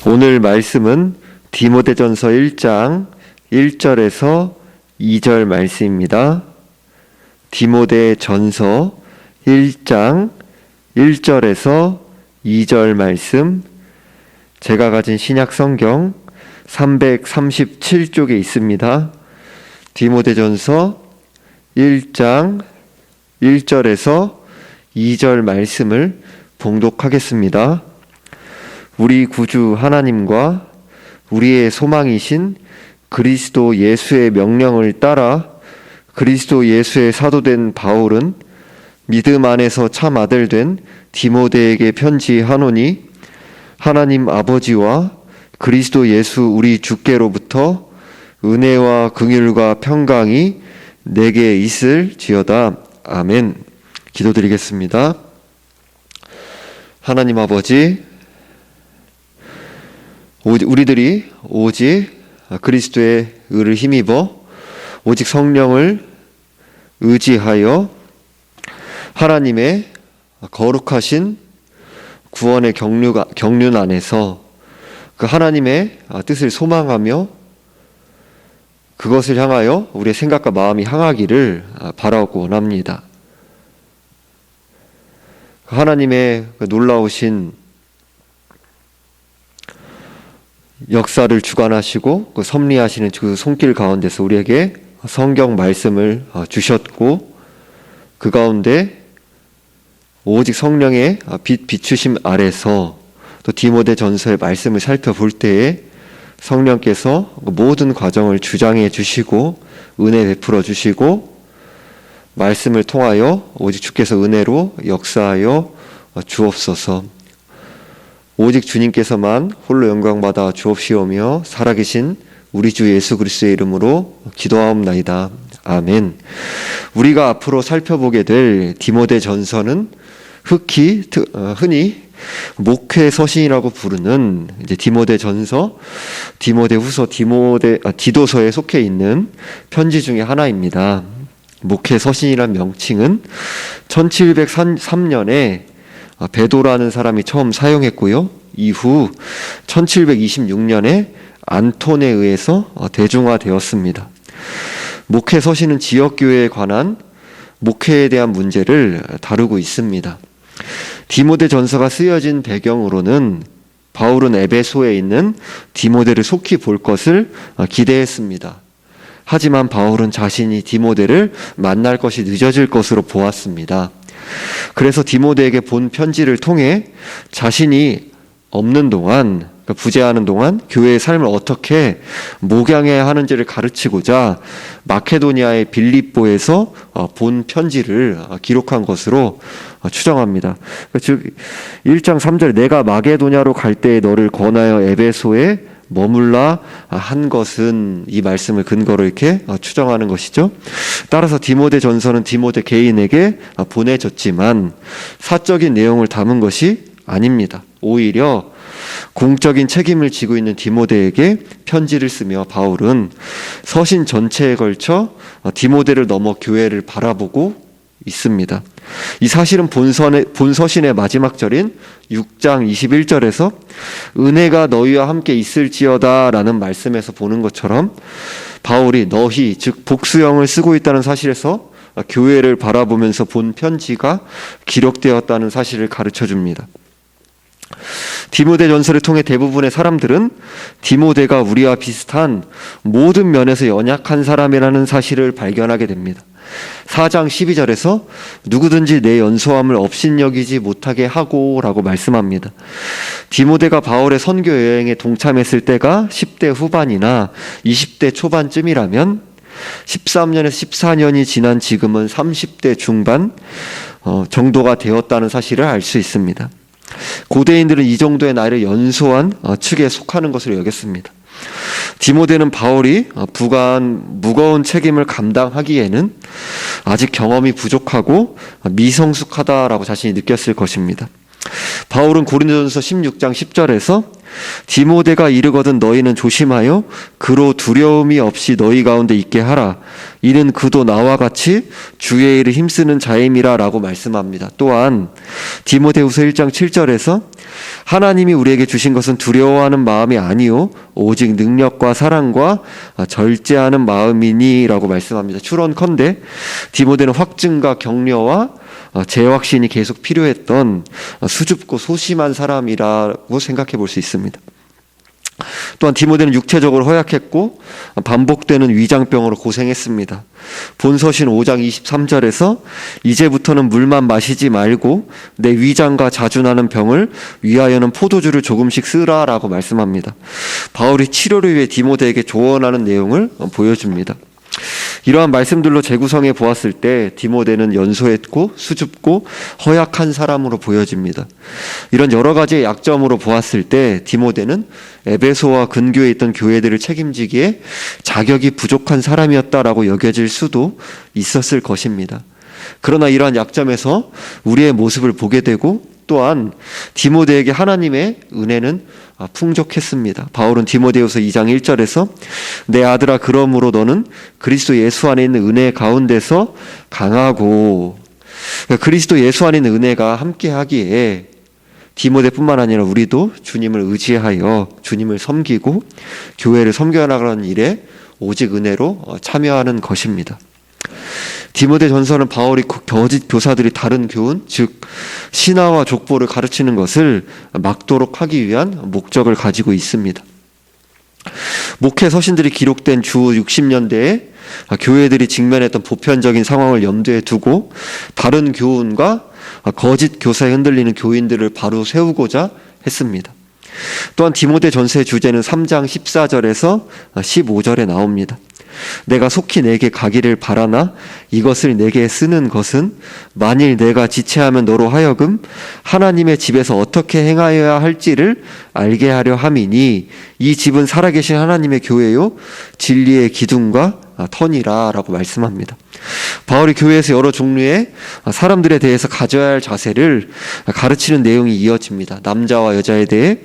오늘 말씀은 디모데전서 1장 1절에서 2절 말씀입니다. 디모데전서 1장 1절에서 2절 말씀, 제가 가진 신약 성경 337쪽에 있습니다. 디모데전서 1장 1절에서 2절 말씀을 봉독하겠습니다. 우리 구주 하나님과 우리의 소망이신 그리스도 예수의 명령을 따라 그리스도 예수의 사도된 바울은 믿음 안에서 참 아들 된 디모데에게 편지하노니, 하나님 아버지와 그리스도 예수 우리 주께로부터 은혜와 긍휼과 평강이 내게 있을지어다. 아멘. 기도드리겠습니다. 하나님 아버지, 우리들이 오직 그리스도의 의를 힘입어 오직 성령을 의지하여 하나님의 거룩하신 구원의 경륜 안에서 그 하나님의 뜻을 소망하며 그것을 향하여 우리의 생각과 마음이 향하기를 바라고 원합니다. 하나님의 놀라우신 역사를 주관하시고 그 섭리하시는 그 손길 가운데서 우리에게 성경 말씀을 주셨고, 그 가운데 오직 성령의 비추심 아래서 또 디모데전서의 말씀을 살펴볼 때에 성령께서 모든 과정을 주장해 주시고 은혜 베풀어 주시고 말씀을 통하여 오직 주께서 은혜로 역사하여 주옵소서. 오직 주님께서만 홀로 영광받아 주옵시오며 살아계신 우리 주 예수 그리스도의 이름으로 기도하옵나이다. 아멘. 우리가 앞으로 살펴보게 될 디모데전서는 흔히 목회 서신이라고 부르는 이제 디모데전서, 디모데후서, 디도서에 속해 있는 편지 중에 하나입니다. 목회 서신이란 명칭은 1703년에 베도라는 사람이 처음 사용했고요. 이후 1726년에 안톤에 의해서 대중화되었습니다. 목회 서신은 지역교회에 관한 목회에 대한 문제를 다루고 있습니다. 디모데전서가 쓰여진 배경으로는 바울은 에베소에 있는 디모데를 속히 볼 것을 기대했습니다. 하지만 바울은 자신이 디모데를 만날 것이 늦어질 것으로 보았습니다. 그래서 디모데에게 본 편지를 통해 자신이 없는 동안, 부재하는 동안 교회의 삶을 어떻게 목양해야 하는지를 가르치고자 마케도니아의 빌립보에서 본 편지를 기록한 것으로 추정합니다. 즉 1장 3절 내가 마게도냐로 갈 때에 너를 권하여 에베소에 머물라 한 것은 이 말씀을 근거로 이렇게 추정하는 것이죠. 따라서 디모데전서는 디모데 개인에게 보내졌지만 사적인 내용을 담은 것이 아닙니다. 오히려 공적인 책임을 지고 있는 디모데에게 편지를 쓰며 바울은 서신 전체에 걸쳐 디모데를 넘어 교회를 바라보고 있습니다. 이 사실은 본 서신의 마지막 절인 6장 21절에서 은혜가 너희와 함께 있을지어다 라는 말씀에서 보는 것처럼 바울이 너희, 즉 복수형을 쓰고 있다는 사실에서 교회를 바라보면서 본 편지가 기록되었다는 사실을 가르쳐 줍니다. 디모데전서를 통해 대부분의 사람들은 디모데가 우리와 비슷한 모든 면에서 연약한 사람이라는 사실을 발견하게 됩니다. 4장 12절에서 누구든지 내 연소함을 업신여기지 못하게 하고 라고 말씀합니다. 디모데가 바울의 선교 여행에 동참했을 때가 10대 후반이나 20대 초반쯤이라면 13년에서 14년이 지난 지금은 30대 중반 정도가 되었다는 사실을 알 수 있습니다. 고대인들은 이 정도의 나이를 연소한 측에 속하는 것으로 여겼습니다. 디모데는 바울이 부과한 무거운 책임을 감당하기에는 아직 경험이 부족하고 미성숙하다라고 자신이 느꼈을 것입니다. 바울은 고린도전서 16장 10절에서 디모데가 이르거든 너희는 조심하여 그로 두려움이 없이 너희 가운데 있게 하라. 이는 그도 나와 같이 주의 일을 힘쓰는 자임이라 라고 말씀합니다. 또한 디모데후서 1장 7절에서 하나님이 우리에게 주신 것은 두려워하는 마음이 아니요 오직 능력과 사랑과 절제하는 마음이니 라고 말씀합니다. 추론컨대 디모데는 확증과 격려와 제 확신이 계속 필요했던 수줍고 소심한 사람이라고 생각해 볼 수 있습니다. 또한 디모데는 육체적으로 허약했고 반복되는 위장병으로 고생했습니다. 본서신 5장 23절에서 이제부터는 물만 마시지 말고 내 위장과 자주 나는 병을 위하여는 포도주를 조금씩 쓰라라고 말씀합니다. 바울이 치료를 위해 디모데에게 조언하는 내용을 보여줍니다. 이러한 말씀들로 재구성해 보았을 때 디모데는 연소했고 수줍고 허약한 사람으로 보여집니다. 이런 여러 가지의 약점으로 보았을 때 디모데는 에베소와 근교에 있던 교회들을 책임지기에 자격이 부족한 사람이었다라고 여겨질 수도 있었을 것입니다. 그러나 이러한 약점에서 우리의 모습을 보게 되고 또한 디모데에게 하나님의 은혜는 풍족했습니다. 바울은 디모데후서 2장 1절에서 내 아들아 그러므로 너는 그리스도 예수 안에 있는 은혜 가운데서 강하고, 그리스도 예수 안에 있는 은혜가 함께하기에 디모데뿐만 아니라 우리도 주님을 의지하여 주님을 섬기고 교회를 섬겨나가는 일에 오직 은혜로 참여하는 것입니다. 디모데 전서는 바울이 거짓 교사들이 다른 교훈, 즉 신화와 족보를 가르치는 것을 막도록 하기 위한 목적을 가지고 있습니다. 목회 서신들이 기록된 주 60년대에 교회들이 직면했던 보편적인 상황을 염두에 두고 다른 교훈과 거짓 교사에 흔들리는 교인들을 바로 세우고자 했습니다. 또한 디모데 전서의 주제는 3장 14절에서 15절에 나옵니다. 내가 속히 내게 가기를 바라나 이것을 내게 쓰는 것은 만일 내가 지체하면 너로 하여금 하나님의 집에서 어떻게 행하여야 할지를 알게 하려 함이니 이 집은 살아계신 하나님의 교회요 진리의 기둥과 터니라 라고 말씀합니다. 바울이 교회에서 여러 종류의 사람들에 대해서 가져야 할 자세를 가르치는 내용이 이어집니다. 남자와 여자에 대해,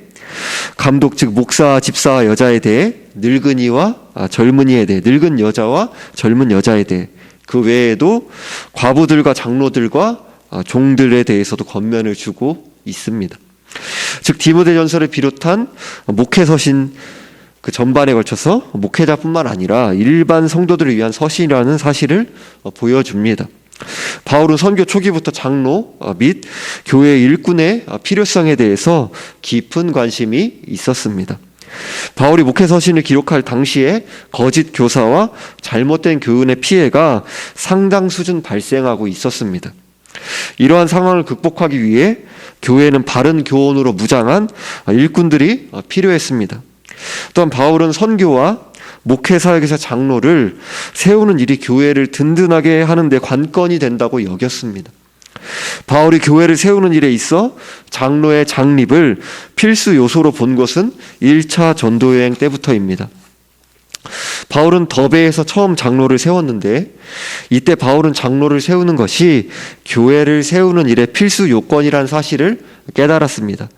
감독 즉 목사와 집사와 여자에 대해, 늙은이와 젊은이에 대해, 늙은 여자와 젊은 여자에 대해, 그 외에도 과부들과 장로들과 종들에 대해서도 권면을 주고 있습니다. 즉 디모데전서를 비롯한 목회 서신 그 전반에 걸쳐서 목회자뿐만 아니라 일반 성도들을 위한 서신이라는 사실을 보여줍니다. 바울은 선교 초기부터 장로 및 교회 일꾼의 필요성에 대해서 깊은 관심이 있었습니다. 바울이 목회 서신을 기록할 당시에 거짓 교사와 잘못된 교훈의 피해가 상당 수준 발생하고 있었습니다. 이러한 상황을 극복하기 위해 교회는 바른 교훈으로 무장한 일꾼들이 필요했습니다. 또한 바울은 선교와 목회 사역에서 장로를 세우는 일이 교회를 든든하게 하는 데 관건이 된다고 여겼습니다. 바울이 교회를 세우는 일에 있어 장로의 장립을 필수 요소로 본 것은 1차 전도여행 때부터입니다. 바울은 더베에서 처음 장로를 세웠는데 이때 바울은 장로를 세우는 것이 교회를 세우는 일의 필수 요건이라는 사실을 깨달았습니다.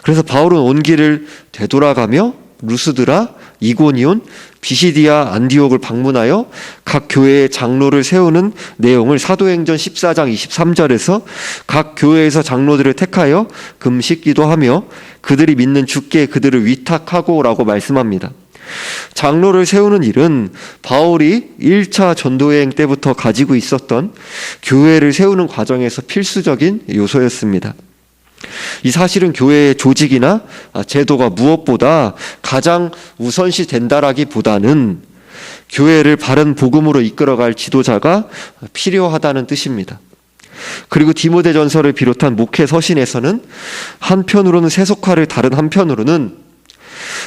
그래서 바울은 온 길을 되돌아가며 루스드라, 이고니온, 비시디아, 안디옥을 방문하여 각 교회의 장로를 세우는 내용을 사도행전 14장 23절에서 각 교회에서 장로들을 택하여 금식 기도하며 그들이 믿는 주께 그들을 위탁하고 라고 말씀합니다. 장로를 세우는 일은 바울이 1차 전도여행 때부터 가지고 있었던 교회를 세우는 과정에서 필수적인 요소였습니다. 이 사실은 교회의 조직이나 제도가 무엇보다 가장 우선시 된다라기보다는 교회를 바른 복음으로 이끌어갈 지도자가 필요하다는 뜻입니다. 그리고 디모데전서를 비롯한 목회 서신에서는 한편으로는 세속화를, 다른 한편으로는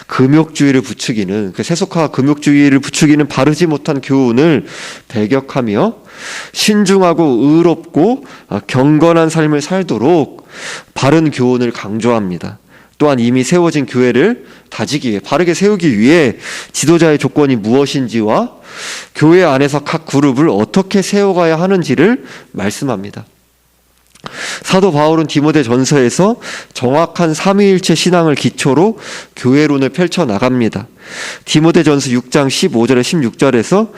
금욕주의를 부추기는, 세속화와 금욕주의를 부추기는 바르지 못한 교훈을 배격하며 신중하고 의롭고 경건한 삶을 살도록 바른 교훈을 강조합니다. 또한 이미 세워진 교회를 다지기 위해, 바르게 세우기 위해 지도자의 조건이 무엇인지와 교회 안에서 각 그룹을 어떻게 세워가야 하는지를 말씀합니다. 사도 바울은 디모데전서에서 정확한 삼위일체 신앙을 기초로 교회론을 펼쳐나갑니다. 디모데전서 6장 15절에 16절에서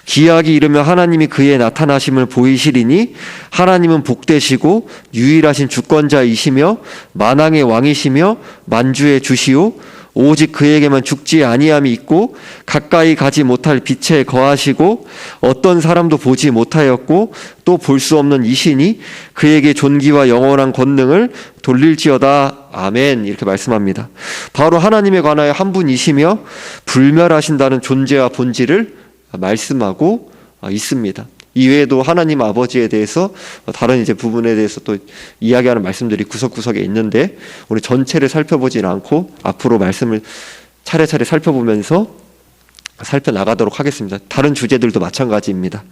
기약이 이르면 하나님이 그의 나타나심을 보이시리니 하나님은 복되시고 유일하신 주권자이시며 만왕의 왕이시며 만주의 주시오 오직 그에게만 죽지 아니함이 있고 가까이 가지 못할 빛에 거하시고 어떤 사람도 보지 못하였고 또 볼 수 없는 이시니 그에게 존귀와 영원한 권능을 돌릴지어다. 아멘. 이렇게 말씀합니다. 바로 하나님에 관하여 한 분이시며 불멸하신다는 존재와 본질을 말씀하고 있습니다. 이외에도 하나님 아버지에 대해서 다른 부분에 대해서 또 이야기하는 말씀들이 구석구석에 있는데 오늘 전체를 살펴보진 않고 앞으로 말씀을 차례차례 살펴보면서 살펴나가도록 하겠습니다. 다른 주제들도 마찬가지입니다.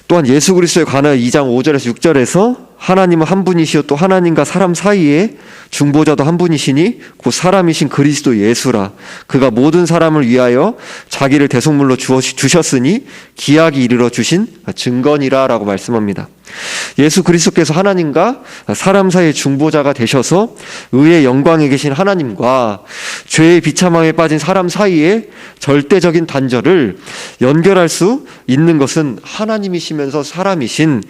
또한 예수 그리스도에 관하여 2장 5절에서 6절에서 하나님은 한 분이시요 또 하나님과 사람 사이에 중보자도 한 분이시니 곧 사람이신 그리스도 예수라. 그가 모든 사람을 위하여 자기를 대속물로 주셨으니 기약이 이르러 주신 증거니라 라고 말씀합니다. 예수 그리스도께서 하나님과 사람 사이의 중보자가 되셔서 의의 영광에 계신 하나님과 죄의 비참함에 빠진 사람 사이에 절대적인 단절을 연결할 수 있는 것은 하나님이시면서 사람이신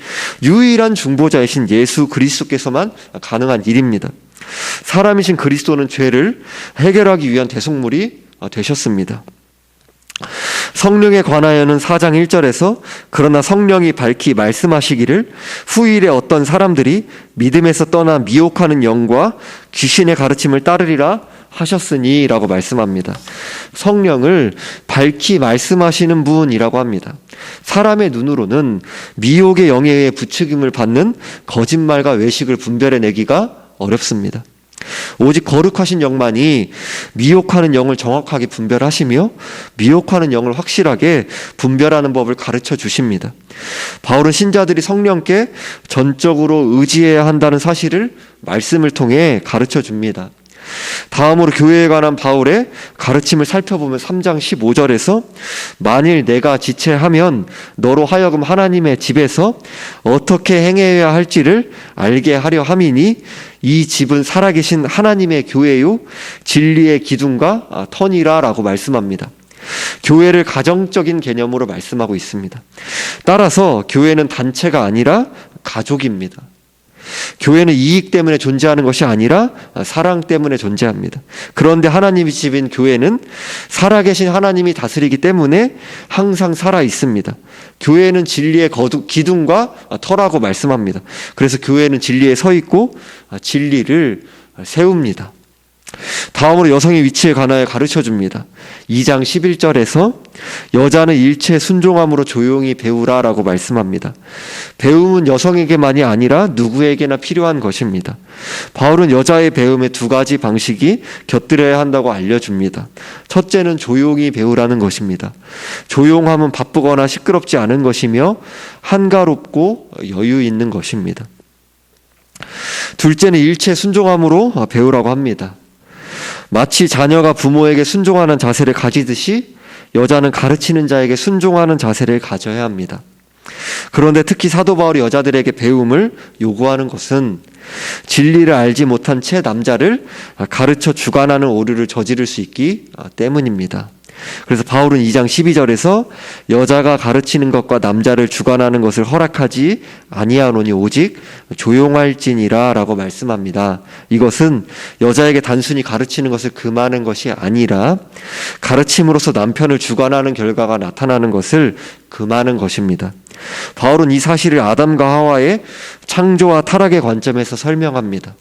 유일한 중보자이신 예수 그리스도께서만 가능한 일입니다. 사람이신 그리스도는 죄를 해결하기 위한 대속물이 되셨습니다. 성령에 관하여는 4장 1절에서 그러나 성령이 밝히 말씀하시기를 후일에 어떤 사람들이 믿음에서 떠나 미혹하는 영과 귀신의 가르침을 따르리라 하셨으니 라고 말씀합니다. 성령을 밝히 말씀하시는 분이라고 합니다. 사람의 눈으로는 미혹의 영에 의해 부추김을 받는 거짓말과 외식을 분별해내기가 어렵습니다. 오직 거룩하신 영만이 미혹하는 영을 정확하게 분별하시며 미혹하는 영을 확실하게 분별하는 법을 가르쳐 주십니다. 바울은 신자들이 성령께 전적으로 의지해야 한다는 사실을 말씀을 통해 가르쳐 줍니다. 다음으로 교회에 관한 바울의 가르침을 살펴보면 3장 15절에서 만일 내가 지체하면 너로 하여금 하나님의 집에서 어떻게 행해야 할지를 알게 하려 함이니 이 집은 살아계신 하나님의 교회요 진리의 기둥과 터니라 라고 말씀합니다. 교회를 가정적인 개념으로 말씀하고 있습니다. 따라서 교회는 단체가 아니라 가족입니다. 교회는 이익 때문에 존재하는 것이 아니라 사랑 때문에 존재합니다. 그런데 하나님의 집인 교회는 살아계신 하나님이 다스리기 때문에 항상 살아 있습니다. 교회는 진리의 기둥과 터라고 말씀합니다. 그래서 교회는 진리에 서 있고 진리를 세웁니다. 다음으로 여성의 위치에 관하여 가르쳐 줍니다. 2장 11절에서 여자는 일체 순종함으로 조용히 배우라 라고 말씀합니다. 배움은 여성에게만이 아니라 누구에게나 필요한 것입니다. 바울은 여자의 배움의 두 가지 방식이 곁들여야 한다고 알려줍니다. 첫째는 조용히 배우라는 것입니다. 조용함은 바쁘거나 시끄럽지 않은 것이며 한가롭고 여유 있는 것입니다. 둘째는 일체 순종함으로 배우라고 합니다. 마치 자녀가 부모에게 순종하는 자세를 가지듯이 여자는 가르치는 자에게 순종하는 자세를 가져야 합니다. 그런데 특히 사도 바울이 여자들에게 배움을 요구하는 것은 진리를 알지 못한 채 남자를 가르쳐 주관하는 오류를 저지를 수 있기 때문입니다. 그래서 바울은 2장 12절에서 여자가 가르치는 것과 남자를 주관하는 것을 허락하지 아니하노니 오직 조용할지니라 라고 말씀합니다. 이것은 여자에게 단순히 가르치는 것을 금하는 것이 아니라 가르침으로써 남편을 주관하는 결과가 나타나는 것을 금하는 것입니다. 바울은 이 사실을 아담과 하와의 창조와 타락의 관점에서 설명합니다.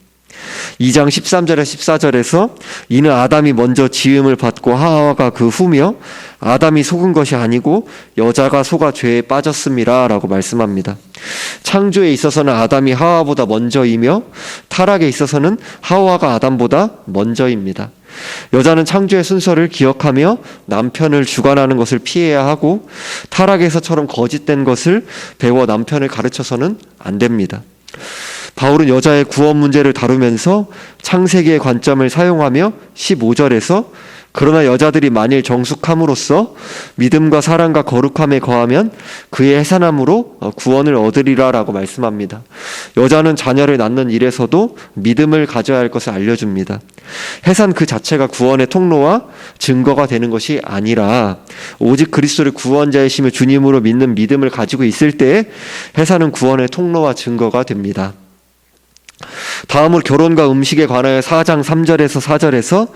2장 13절에 14절에서 이는 아담이 먼저 지음을 받고 하와가 그 후며 아담이 속은 것이 아니고 여자가 속아 죄에 빠졌음이라 라고 말씀합니다. 창조에 있어서는 아담이 하와보다 먼저이며 타락에 있어서는 하와가 아담보다 먼저입니다. 여자는 창조의 순서를 기억하며 남편을 주관하는 것을 피해야 하고 타락에서처럼 거짓된 것을 배워 남편을 가르쳐서는 안 됩니다. 바울은 여자의 구원 문제를 다루면서 창세기의 관점을 사용하며 15절에서 그러나 여자들이 만일 정숙함으로써 믿음과 사랑과 거룩함에 거하면 그의 해산함으로 구원을 얻으리라 라고 말씀합니다. 여자는 자녀를 낳는 일에서도 믿음을 가져야 할 것을 알려줍니다. 해산 그 자체가 구원의 통로와 증거가 되는 것이 아니라 오직 그리스도를 구원자이시며 주님으로 믿는 믿음을 가지고 있을 때에 해산은 구원의 통로와 증거가 됩니다. 다음으로 결혼과 음식에 관하여 4장 3절에서 4절에서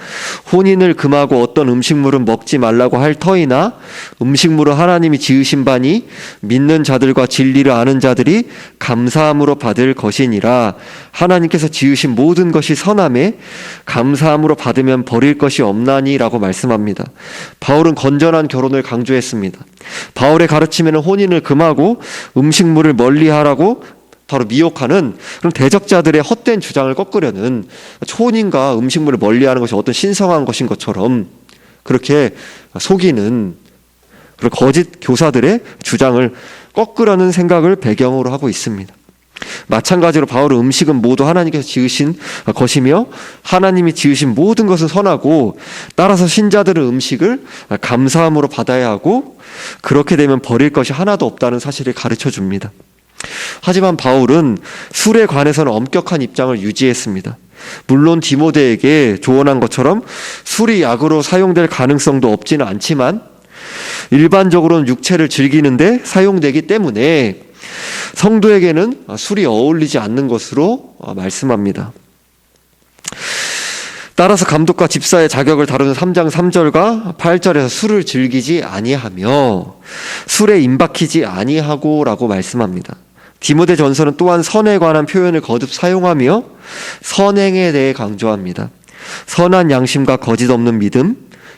혼인을 금하고 어떤 음식물은 먹지 말라고 할 터이나 음식물은 하나님이 지으신 바니 믿는 자들과 진리를 아는 자들이 감사함으로 받을 것이니라. 하나님께서 지으신 모든 것이 선함에 감사함으로 받으면 버릴 것이 없나니 라고 말씀합니다. 바울은 건전한 결혼을 강조했습니다. 바울의 가르침에는 혼인을 금하고 음식물을 멀리하라고 바로 미혹하는 그런 대적자들의 헛된 주장을 꺾으려는 혼인과 음식물을 멀리하는 것이 어떤 신성한 것인 것처럼 그렇게 속이는 그런 거짓 교사들의 주장을 꺾으려는 생각을 배경으로 하고 있습니다. 마찬가지로 바울은 음식은 모두 하나님께서 지으신 것이며 하나님이 지으신 모든 것은 선하고 따라서 신자들은 음식을 감사함으로 받아야 하고 그렇게 되면 버릴 것이 하나도 없다는 사실을 가르쳐 줍니다. 하지만 바울은 술에 관해서는 엄격한 입장을 유지했습니다. 물론 디모데에게 조언한 것처럼 술이 약으로 사용될 가능성도 없지는 않지만 일반적으로는 육체를 즐기는데 사용되기 때문에 성도에게는 술이 어울리지 않는 것으로 말씀합니다. 따라서 감독과 집사의 자격을 다루는 3장 3절과 8절에서 술을 즐기지 아니하며 술에 임박히지 아니하고 라고 말씀합니다. 디모데 전서는 또한 선에 관한 표현을 거듭 사용하며 선행에 대해 강조합니다. 선한 양심과 거짓 없는 믿음,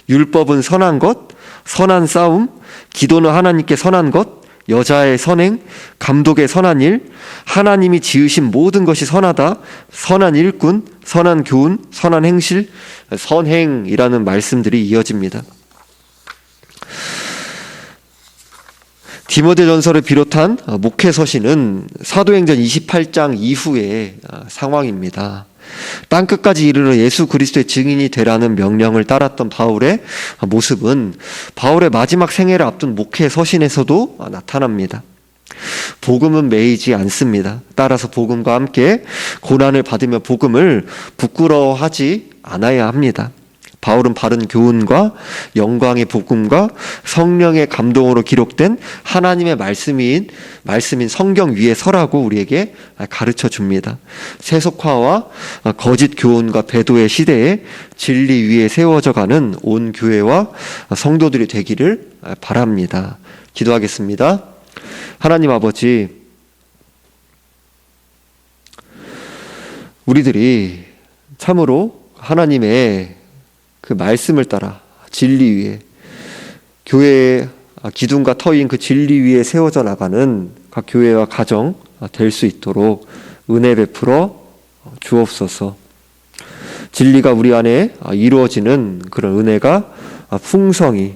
율법은 선한 것, 선한 싸움, 기도는 하나님께 선한 것, 여자의 선행, 감독의 선한 일, 하나님이 지으신 모든 것이 선하다, 선한 일꾼, 선한 교훈, 선한 행실, 선행이라는 말씀들이 이어집니다. 디모데전서를 비롯한 목회 서신은 사도행전 28장 이후의 상황입니다. 땅끝까지 이르러 예수 그리스도의 증인이 되라는 명령을 따랐던 바울의 모습은 바울의 마지막 생애를 앞둔 목회 서신에서도 나타납니다. 복음은 매이지 않습니다. 따라서 복음과 함께 고난을 받으며 복음을 부끄러워하지 않아야 합니다. 바울은 바른 교훈과 영광의 복음과 성령의 감동으로 기록된 하나님의 말씀인 성경 위에 서라고 우리에게 가르쳐 줍니다. 세속화와 거짓 교훈과 배도의 시대에 진리 위에 세워져 가는 온 교회와 성도들이 되기를 바랍니다. 기도하겠습니다. 하나님 아버지, 우리들이 참으로 하나님의 그 말씀을 따라 진리 위에 교회의 기둥과 터인 그 진리 위에 세워져 나가는 각 교회와 가정 될 수 있도록 은혜 베풀어 주옵소서. 진리가 우리 안에 이루어지는 그런 은혜가 풍성히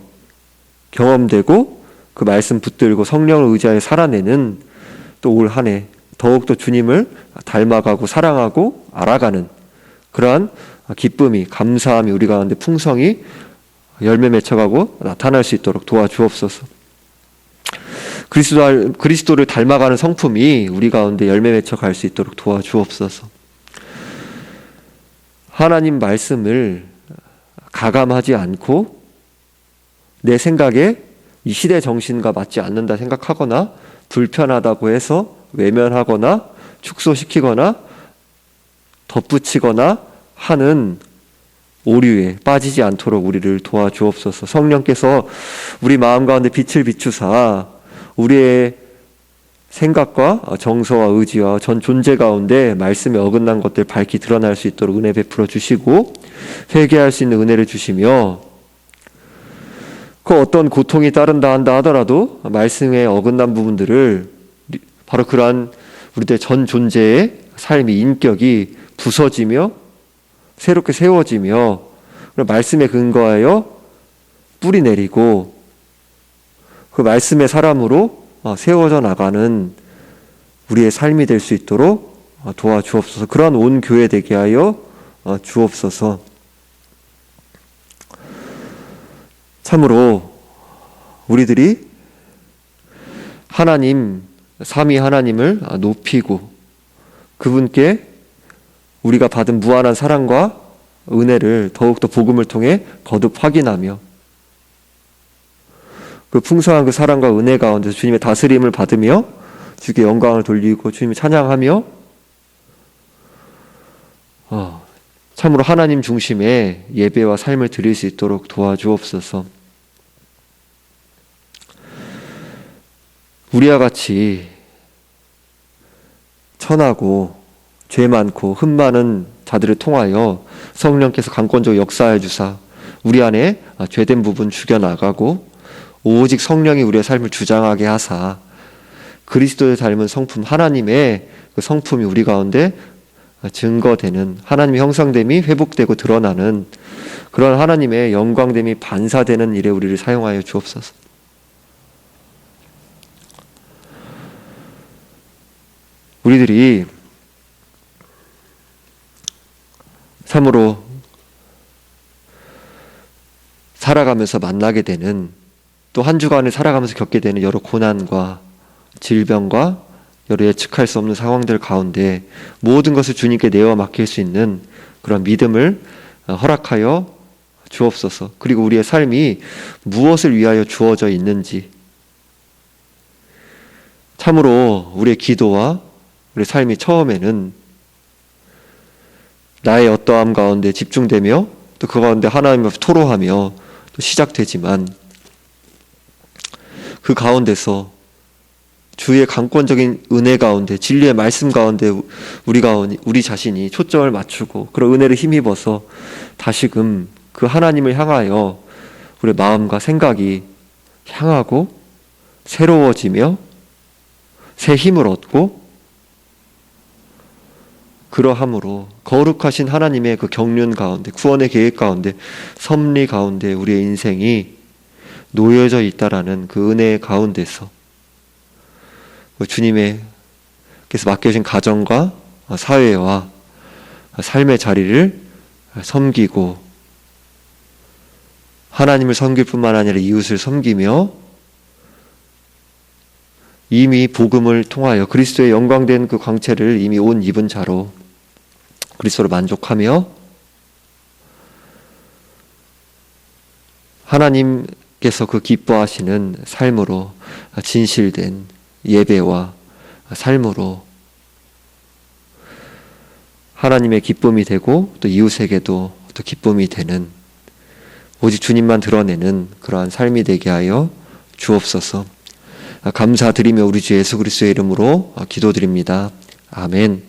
경험되고 그 말씀 붙들고 성령을 의지하여 살아내는 또 올 한 해 더욱더 주님을 닮아가고 사랑하고 알아가는 그러한 기쁨이, 감사함이 우리 가운데 풍성히 열매 맺혀가고 나타날 수 있도록 도와주옵소서. 그리스도를 닮아가는 성품이 우리 가운데 열매 맺혀갈 수 있도록 도와주옵소서. 하나님 말씀을 가감하지 않고 내 생각에 이 시대 정신과 맞지 않는다 생각하거나 불편하다고 해서 외면하거나 축소시키거나 덧붙이거나 하는 오류에 빠지지 않도록 우리를 도와주옵소서. 성령께서 우리 마음 가운데 빛을 비추사 우리의 생각과 정서와 의지와 전 존재 가운데 말씀에 어긋난 것들 밝히 드러날 수 있도록 은혜 베풀어 주시고 회개할 수 있는 은혜를 주시며 그 어떤 고통이 따른다 한다 하더라도 말씀에 어긋난 부분들을 바로 그러한 우리들의 전 존재의 삶의 인격이 부서지며 새롭게 세워지며 말씀에 근거하여 뿌리 내리고 그 말씀의 사람으로 세워져 나가는 우리의 삶이 될 수 있도록 도와주옵소서. 그러한 온 교회 되게 하여 주옵소서. 참으로 우리들이 하나님, 삼위 하나님을 높이고 그분께 우리가 받은 무한한 사랑과 은혜를 더욱더 복음을 통해 거듭 확인하며 그 풍성한 그 사랑과 은혜 가운데서 주님의 다스림을 받으며 주께 영광을 돌리고 주님을 찬양하며 참으로 하나님 중심의 예배와 삶을 드릴 수 있도록 도와주옵소서. 우리와 같이 천하고 죄 많고 흠 많은 자들을 통하여 성령께서 강권적으로 역사해 주사 우리 안에 죄된 부분 죽여나가고 오직 성령이 우리의 삶을 주장하게 하사 그리스도를 닮은 성품 하나님의 그 성품이 우리 가운데 증거되는 하나님의 형상됨이 회복되고 드러나는 그런 하나님의 영광됨이 반사되는 일에 우리를 사용하여 주옵소서. 우리들이 참으로 살아가면서 만나게 되는 또 한 주간을 살아가면서 겪게 되는 여러 고난과 질병과 여러 예측할 수 없는 상황들 가운데 모든 것을 주님께 내어 맡길 수 있는 그런 믿음을 허락하여 주옵소서. 그리고 우리의 삶이 무엇을 위하여 주어져 있는지 참으로 우리의 기도와 우리 삶이 처음에는 나의 어떠함 가운데 집중되며 또 그 가운데 하나님 앞에 토로하며 또 시작되지만 그 가운데서 주의 강권적인 은혜 가운데 진리의 말씀 가운데 우리 자신이 초점을 맞추고 그런 은혜를 힘입어서 다시금 그 하나님을 향하여 우리의 마음과 생각이 향하고 새로워지며 새 힘을 얻고 그러함으로 거룩하신 하나님의 그 경륜 가운데 구원의 계획 가운데 섭리 가운데 우리의 인생이 놓여져 있다라는 그 은혜 가운데서 주님께서 맡겨진 가정과 사회와 삶의 자리를 섬기고 하나님을 섬길 뿐만 아니라 이웃을 섬기며 이미 복음을 통하여 그리스도의 영광된 그 광채를 이미 옷 입은 자로 그리스도로 만족하며 하나님께서 그 기뻐하시는 삶으로 진실된 예배와 삶으로 하나님의 기쁨이 되고 또 이웃에게도 또 기쁨이 되는 오직 주님만 드러내는 그러한 삶이 되게 하여 주옵소서. 감사드리며 우리 주 예수 그리스도의 이름으로 기도드립니다. 아멘.